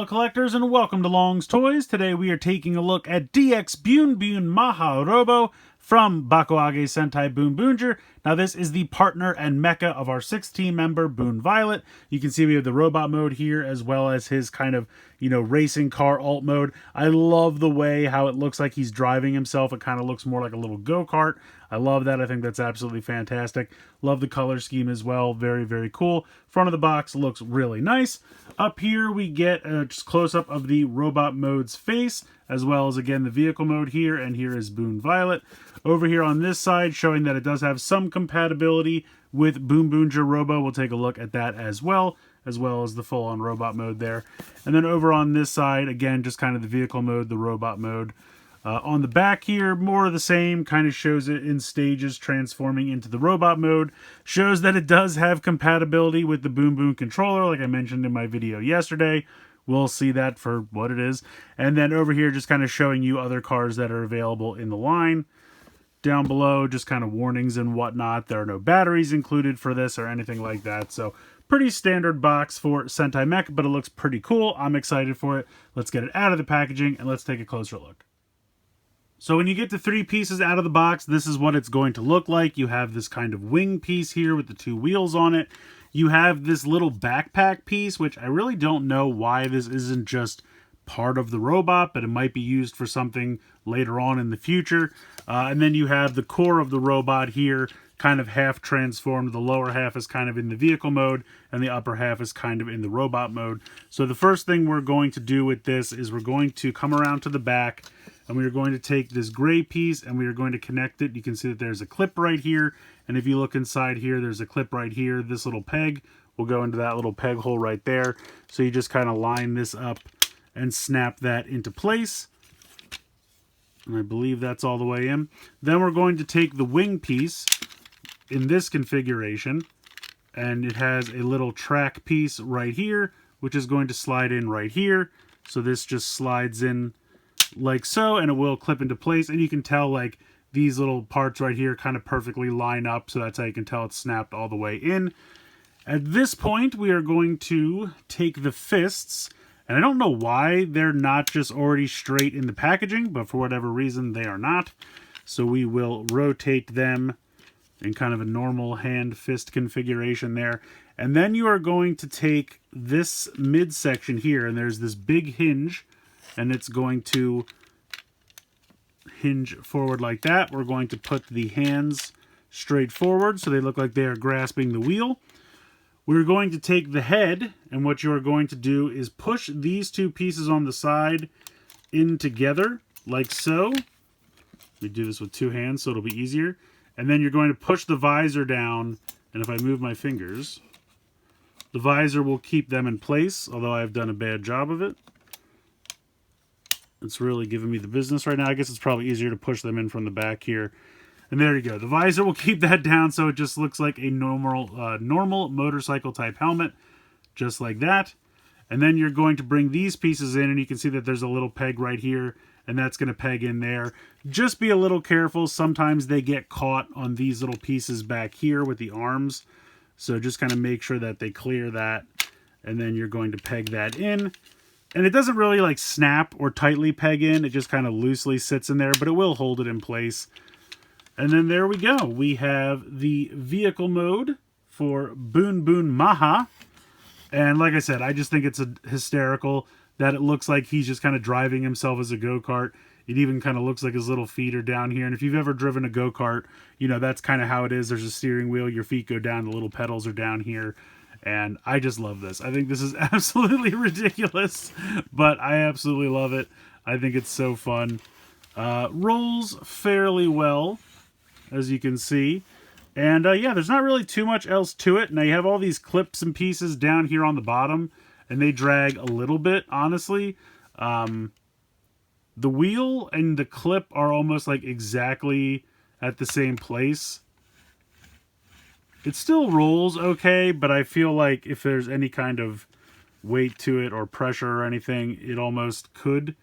fellow collectors, and welcome to Long's Toys. Today we are taking a look at DX Byunbyum Mach Robo from Bakuage Sentai Boonboomger. Now this is the partner and mecha of our 16 member Boon Violet. You can see we have the robot mode here as well as his kind of, racing car alt mode. I love the way how it looks like he's driving himself. It kind of looks more like a little go-kart. I love that. I think that's absolutely fantastic. Love the color scheme as well. Very, very cool. Front of the box looks really nice. Up here we get a just close-up of the robot mode's face, as well as, again, the vehicle mode here, and here is Boon Violet. Over here on this side, showing that it does have some compatibility with Boonboomger Robo. We'll take a look at that as well as the full-on robot mode there. And then over on this side, again, just kind of the vehicle mode, the robot mode. On the back here, more of the same, kind of shows it in stages transforming into the robot mode. Shows that it does have compatibility with the Boom Boom controller, like I mentioned in my video yesterday. We'll see that for what it is. And then over here, just kind of showing you other cars that are available in the line. Down below, just kind of warnings and whatnot. There are no batteries included for this or anything like that. So pretty standard box for Sentai Mech, but it looks pretty cool. I'm excited for it. Let's get it out of the packaging and let's take a closer look. So when you get the 3 pieces out of the box, this is what it's going to look like. You have this kind of wing piece here with the 2 wheels on it. You have this little backpack piece, which I really don't know why this isn't just part of the robot, but it might be used for something later on in the future. And then you have the core of the robot here, kind of half transformed. The lower half is kind of in the vehicle mode, and the upper half is kind of in the robot mode. So the first thing we're going to do with this is we're going to come around to the back, and we are going to take this gray piece and we are going to connect it. You can see that there's a clip right here. And if you look inside here, there's a clip right here. This little peg will go into that little peg hole right there. So you just kind of line this up and snap that into place. And I believe that's all the way in. Then we're going to take the wing piece in this configuration. And it has a little track piece right here, which is going to slide in right here. So this just slides in like so, and it will clip into place. And you can tell, like, these little parts right here kind of perfectly line up, so that's how you can tell it's snapped all the way in. At this point, we are going to take the fists, and I don't know why they're not just already straight in the packaging, but for whatever reason they are not. So we will rotate them in kind of a normal hand fist configuration there. And then you are going to take this midsection here, and there's this big hinge, and it's going to hinge forward like that. We're going to put the hands straight forward so they look like they are grasping the wheel. We're going to take the head, and what you are going to do is push these 2 pieces on the side in together, like so. We do this with 2 hands so it'll be easier. And then you're going to push the visor down, and if I move my fingers, the visor will keep them in place, although I've done a bad job of it. It's really giving me the business right now. I guess it's probably easier to push them in from the back here. And there you go. The visor will keep that down so it just looks like a normal motorcycle type helmet, just like that. And then you're going to bring these pieces in, and you can see that there's a little peg right here, and that's going to peg in there. Just be a little careful. Sometimes they get caught on these little pieces back here with the arms. So just kind of make sure that they clear that, and then you're going to peg that in. And it doesn't really like snap or tightly peg in. It just kind of loosely sits in there, but it will hold it in place. And then there we go. We have the vehicle mode for Byunbyum Mach. And like I said, I just think it's hysterical that it looks like he's just kind of driving himself as a go-kart. It even kind of looks like his little feet are down here. And if you've ever driven a go-kart, that's kind of how it is. There's a steering wheel. Your feet go down. The little pedals are down here. And I just love this. I think this is absolutely ridiculous, but I absolutely love it. I think it's so fun. Rolls fairly well, as you can see. And yeah, there's not really too much else to it. Now you have all these clips and pieces down here on the bottom, and they drag a little bit, honestly. The wheel and the clip are almost like exactly at the same place. It still rolls okay, but I feel like if there's any kind of weight to it or pressure or anything, it almost could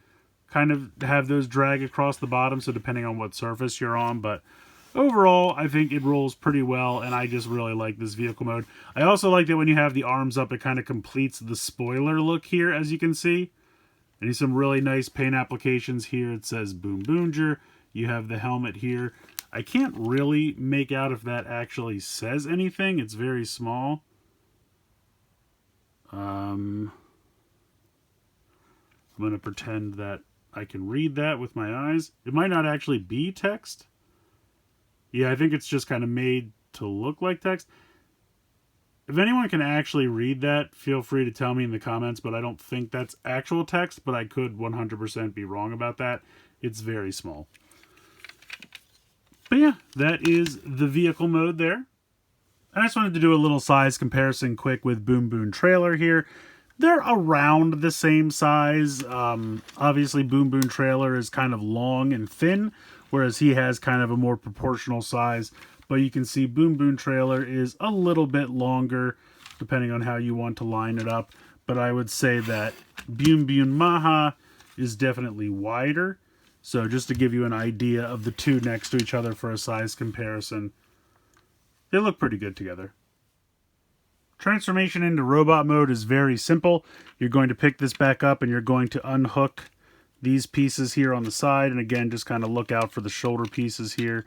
kind of have those drag across the bottom, so depending on what surface you're on. But overall, I think it rolls pretty well, and I just really like this vehicle mode. I also like that when you have the arms up, it kind of completes the spoiler look here, as you can see. And some really nice paint applications here. It says Boonboomger. You have the helmet here. I can't really make out if that actually says anything. It's very small. I'm going to pretend that I can read that with my eyes. It might not actually be text. Yeah, I think it's just kind of made to look like text. If anyone can actually read that, feel free to tell me in the comments, but I don't think that's actual text, but I could 100% be wrong about that. It's very small. But yeah, that is the vehicle mode there. I just wanted to do a little size comparison quick with Boom Boom Trailer here. They're around the same size. Obviously, Boom Boom Trailer is kind of long and thin, whereas he has kind of a more proportional size. But you can see Boom Boom Trailer is a little bit longer, depending on how you want to line it up. But I would say that Byunbyum Mach is definitely wider. So just to give you an idea of the two next to each other for a size comparison, they look pretty good together. Transformation into robot mode is very simple. You're going to pick this back up and you're going to unhook these pieces here on the side. And again, just kind of look out for the shoulder pieces here,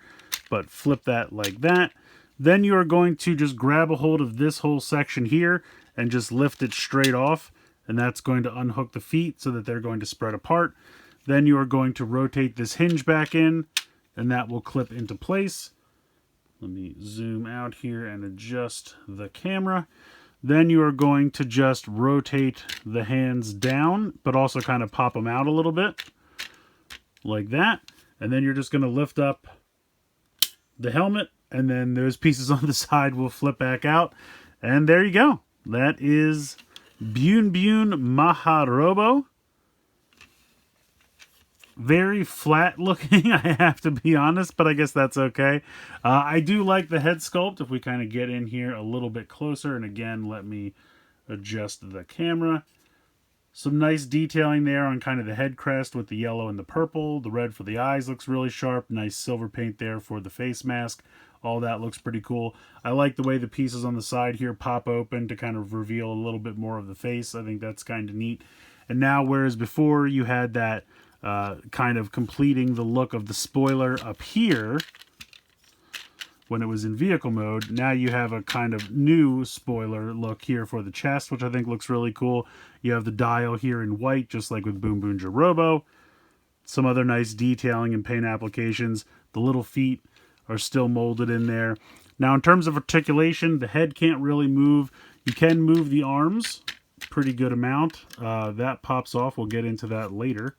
but flip that like that. Then you are going to just grab a hold of this whole section here and just lift it straight off. And that's going to unhook the feet so that they're going to spread apart. Then you are going to rotate this hinge back in and that will clip into place. Let me zoom out here and adjust the camera. Then you are going to just rotate the hands down, but also kind of pop them out a little bit, like that. And then you're just going to lift up the helmet, and then those pieces on the side will flip back out. And there you go. That is Byunbyum Mach Robo. Very flat looking, I have to be honest, but I guess that's okay. I do like the head sculpt. If we kind of get in here a little bit closer, and again, let me adjust the camera. Some nice detailing there on kind of the head crest with the yellow and the purple. The red for the eyes looks really sharp. Nice silver paint there for the face mask. All that looks pretty cool. I like the way the pieces on the side here pop open to kind of reveal a little bit more of the face. I think that's kind of neat. And now, whereas before you had that kind of completing the look of the spoiler up here when it was in vehicle mode, now you have a kind of new spoiler look here for the chest, which I think looks really cool. You have the dial here in white, just like with Boonboomger Robo. Some other nice detailing and paint applications. The little feet are still molded in there. Now, in terms of articulation, the head can't really move. You can move the arms, pretty good amount. That pops off. We'll get into that later.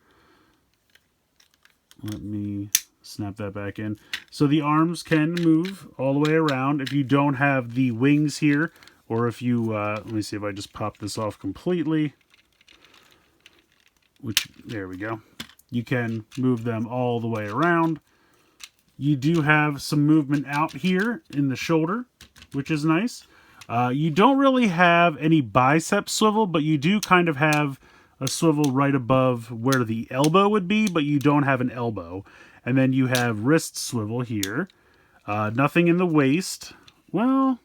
Let me snap that back in. So the arms can move all the way around. If you don't have the wings here, or if you, let me see if I just pop this off completely. There we go. You can move them all the way around. You do have some movement out here in the shoulder, which is nice. You don't really have any bicep swivel, but you do kind of have a swivel right above where the elbow would be, but you don't have an elbow. And then you have wrist swivel here. Nothing in the waist. Well,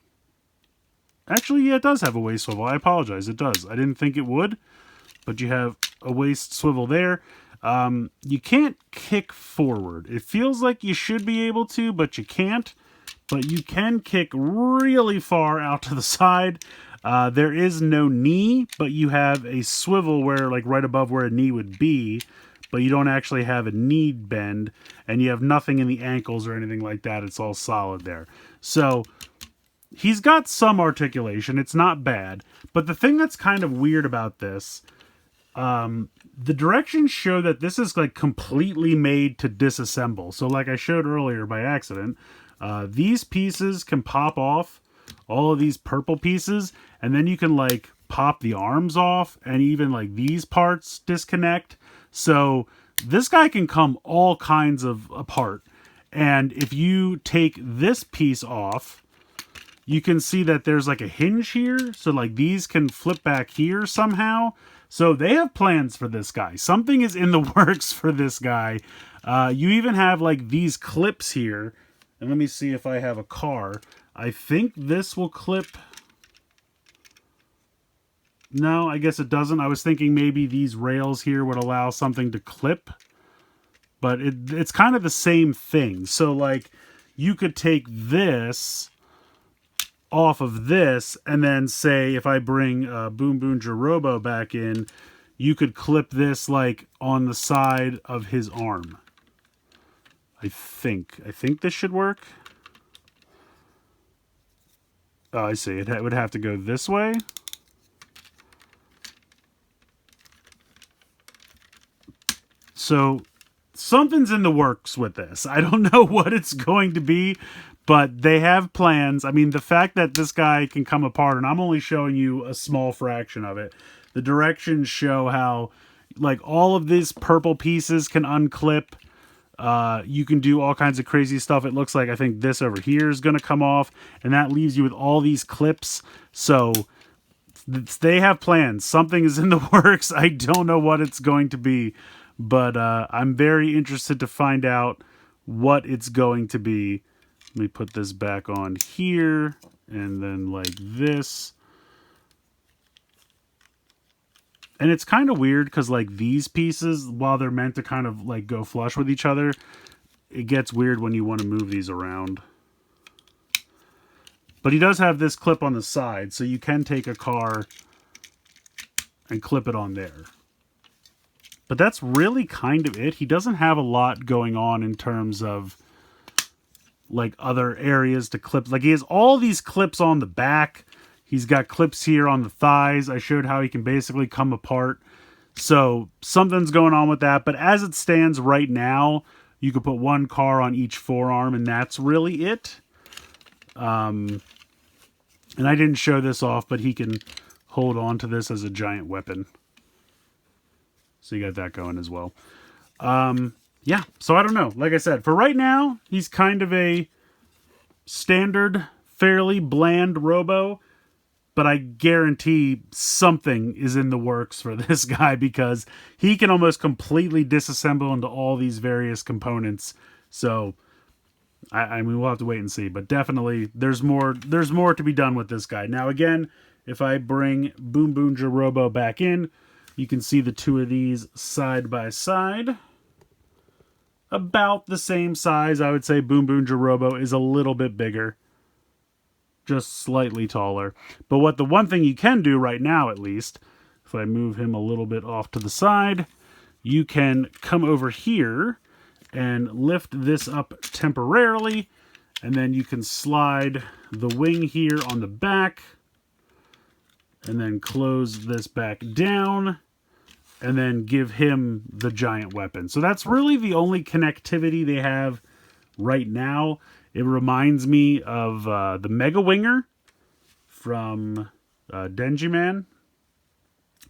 actually, yeah, it does have a waist swivel. I apologize, it does. I didn't think it would, but you have a waist swivel there. You can't kick forward. It feels like you should be able to, but you can't. But you can kick really far out to the side. There is no knee, but you have a swivel where, like, right above where a knee would be, but you don't actually have a knee bend, and you have nothing in the ankles or anything like that. It's all solid there. So he's got some articulation. It's not bad. But the thing that's kind of weird about this, the directions show that this is like completely made to disassemble. So like I showed earlier by accident, these pieces can pop off, all of these purple pieces, and then you can like pop the arms off, and even like these parts disconnect. So this guy can come all kinds of apart. And if you take this piece off, you can see that there's like a hinge here. So like these can flip back here somehow. So they have plans for this guy. Something is in the works for this guy. You even have like these clips here. And let me see if I have a car. I think this will clip. No, I guess it doesn't. I was thinking maybe these rails here would allow something to clip. But it's kind of the same thing. So, like, you could take this off of this, and then say if I bring Byunbyum Robo back in, you could clip this, like, on the side of his arm. I think this should work. Oh, I see. It would have to go this way. So something's in the works with this. I don't know what it's going to be, but they have plans. I mean, the fact that this guy can come apart, and I'm only showing you a small fraction of it. The directions show how, like, all of these purple pieces can unclip. You can do all kinds of crazy stuff. It looks like, I think this over here is going to come off, and that leaves you with all these clips. So they have plans. Something is in the works. I don't know what it's going to be, but I'm very interested to find out what it's going to be. Let me put this back on here, and then like this. And it's kind of weird because, like, these pieces, while they're meant to kind of, like, go flush with each other, it gets weird when you want to move these around. But he does have this clip on the side, so you can take a car and clip it on there. But that's really kind of it. He doesn't have a lot going on in terms of, like, other areas to clip. Like, he has all these clips on the back. He's got clips here on the thighs. I showed how he can basically come apart. So something's going on with that. But as it stands right now, you could put one car on each forearm, and that's really it. And I didn't show this off, but he can hold on to this as a giant weapon. So you got that going as well. Yeah, so I don't know. Like I said, for right now, he's kind of a standard, fairly bland Robo. But I guarantee something is in the works for this guy, because he can almost completely disassemble into all these various components. So, I mean, we'll have to wait and see. But definitely, there's more to be done with this guy. Now, again, if I bring Boonboomger Robo back in, you can see the two of these side by side. About the same size. I would say Boonboomger Robo is a little bit bigger. Just slightly taller. But the one thing you can do right now, at least, if I move him a little bit off to the side, you can come over here and lift this up temporarily, and then you can slide the wing here on the back, and then close this back down, and then give him the giant weapon. So that's really the only connectivity they have right now. It reminds me of the Mega Winger from Denji Man,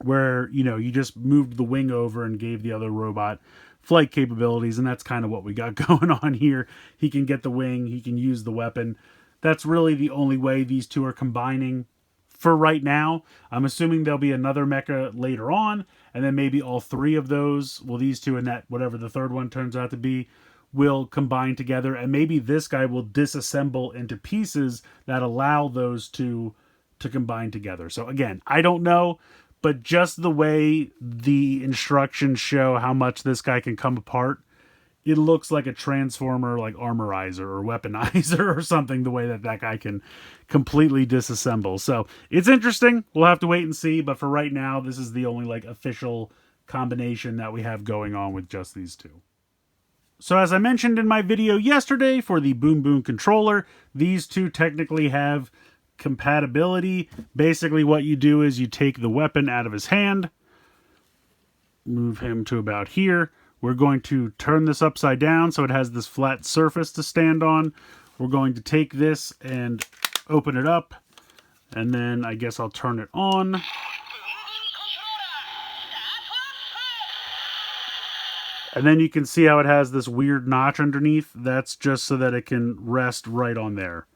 where, you know, you just moved the wing over and gave the other robot flight capabilities, and that's kind of what we got going on here. He can get the wing, he can use the weapon. That's really the only way these two are combining for right now. I'm assuming there'll be another mecha later on, and then maybe all three of those, well, these two and that, whatever the third one turns out to be, will combine together, and maybe this guy will disassemble into pieces that allow those two to combine together. So again, I don't know, but just the way the instructions show how much this guy can come apart, it looks like a transformer, like armorizer or weaponizer or something, the way that guy can completely disassemble. So it's interesting. We'll have to wait and see, but for right now, this is the only, like, official combination that we have going on with just these two. So as I mentioned in my video yesterday for the Boonboom controller, these two technically have compatibility. Basically what you do is you take the weapon out of his hand, move him to about here. We're going to turn this upside down so it has this flat surface to stand on. We're going to take this and open it up, and then I guess I'll turn it on. And then you can see how it has this weird notch underneath. That's just so that it can rest right on there.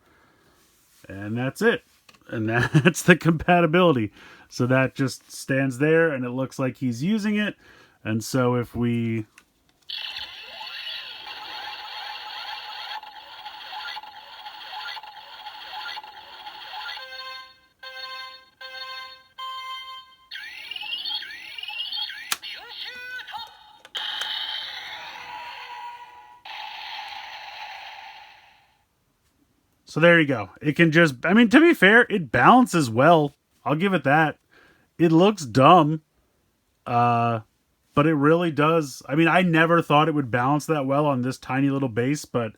And that's it. And that's the compatibility. So that just stands there, and it looks like he's using it. And so if we So there you go. It can just, I mean, to be fair, it balances well. I'll give it that. It looks dumb, but it really does. I mean, I never thought it would balance that well on this tiny little base, but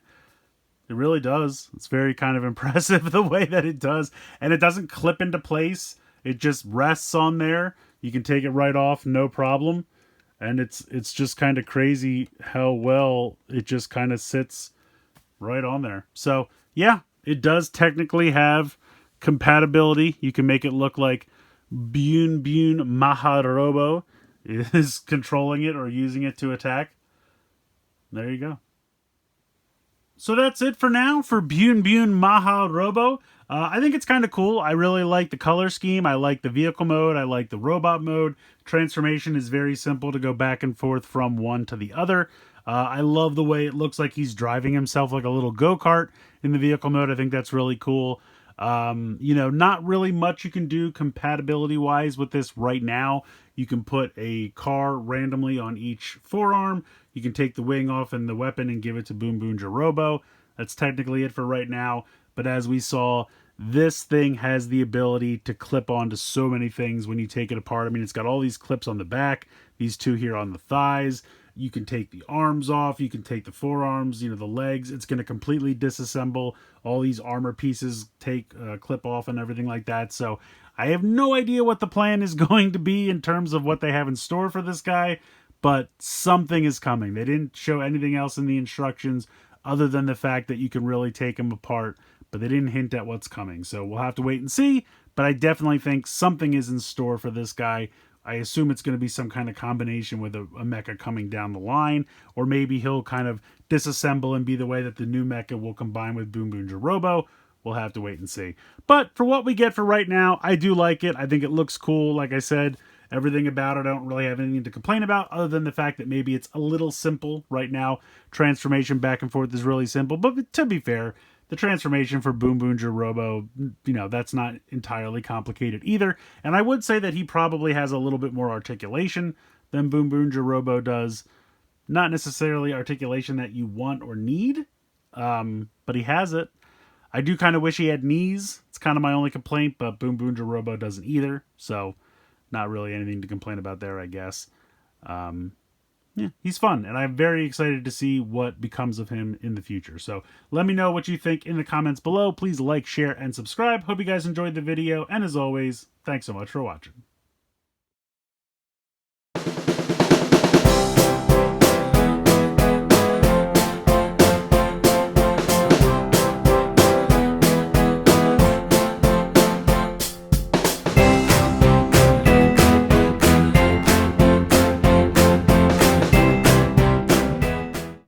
it really does. It's very kind of impressive the way that it does. And it doesn't clip into place. It just rests on there. You can take it right off, no problem. And it's just kind of crazy how well it just kind of sits right on there. So, yeah, it does technically have compatibility. You can make it look like Byunbyum Mach Robo is controlling it or using it to attack. There you go. So that's it for now for Byunbyum Mach Robo. I think it's kind of cool. I really like the color scheme. I like the vehicle mode. I like the robot mode. Transformation is very simple to go back and forth from one to the other. I love the way it looks like he's driving himself like a little go-kart in the vehicle mode. I think that's really cool. You know, not really much you can do compatibility-wise with this right now. You can put a car randomly on each forearm. You can take the wing off and the weapon and give it to Boonboomger Robo. That's technically it for right now. But as we saw, this thing has the ability to clip onto so many things when you take it apart. I mean, it's got all these clips on the back, these two here on the thighs. You can take the arms off. You can take the forearms, you know, the legs. It's going to completely disassemble. All these armor pieces take clip off and everything like that. So I have no idea what the plan is going to be in terms of what they have in store for this guy, but something is coming. They didn't show anything else in the instructions other than the fact that you can really take him apart, but they didn't hint at what's coming. So we'll have to wait and see, but I definitely think something is in store for this guy. I assume it's going to be some kind of combination with a mecha coming down the line, or maybe he'll kind of disassemble and be the way that the new mecha will combine with Boonboomger Robo. We'll have to wait and see. But for what we get for right now, I do like it. I think it looks cool. Like I said, everything about it, I don't really have anything to complain about other than the fact that maybe it's a little simple right now. Transformation back and forth is really simple. But to be fair, the transformation for Boonboomger Robo, you know, that's not entirely complicated either. And I would say that he probably has a little bit more articulation than Boonboomger Robo does. Not necessarily articulation that you want or need, but he has it. I do kind of wish he had knees. It's kind of my only complaint, but Boonboomger Robo doesn't either. So not really anything to complain about there, I guess. Yeah, he's fun, and I'm very excited to see what becomes of him in the future. So let me know what you think in the comments below. Please like, share, and subscribe. Hope you guys enjoyed the video, and as always, thanks so much for watching.